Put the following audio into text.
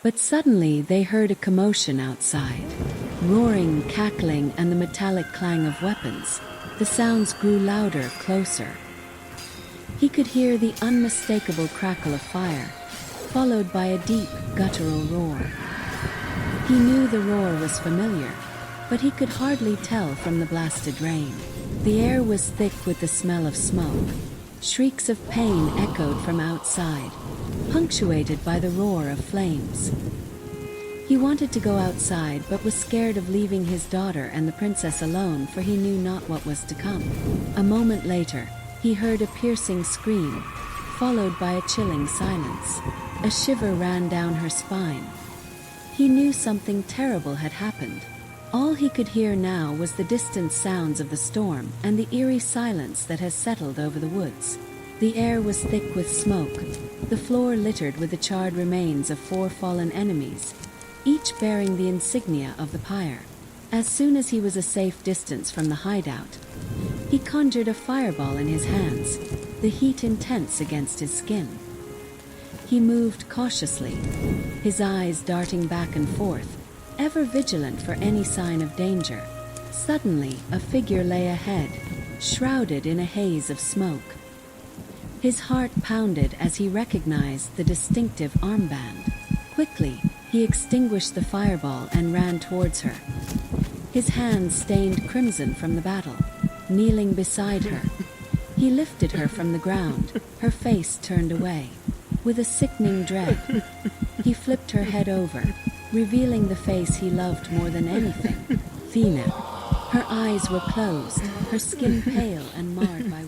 But suddenly they heard a commotion outside. Roaring, cackling, and the metallic clang of weapons. The sounds grew louder, closer. He could hear the unmistakable crackle of fire, followed by a deep, guttural roar. He knew the roar was familiar, but he could hardly tell from the blasted rain. The air was thick with the smell of smoke. Shrieks of pain echoed from outside, punctuated by the roar of flames. He wanted to go outside, but was scared of leaving his daughter and the princess alone, for he knew not what was to come. A moment later, he heard a piercing scream, followed by a chilling silence. A shiver ran down her spine. He knew something terrible had happened. All he could hear now was the distant sounds of the storm and the eerie silence that has settled over the woods. The air was thick with smoke, the floor littered with the charred remains of 4 fallen enemies, each bearing the insignia of the pyre. As soon as he was a safe distance from the hideout, he conjured a fireball in his hands, the heat intense against his skin. He moved cautiously, his eyes darting back and forth, ever vigilant for any sign of danger. Suddenly, a figure lay ahead, shrouded in a haze of smoke. His heart pounded as he recognized the distinctive armband. Quickly, he extinguished the fireball and ran towards her, his hands stained crimson from the battle. Kneeling beside her, he lifted her from the ground, her face turned away. With a sickening dread, he flipped her head over, revealing the face he loved more than anything, Thena. Her eyes were closed, her skin pale and marred by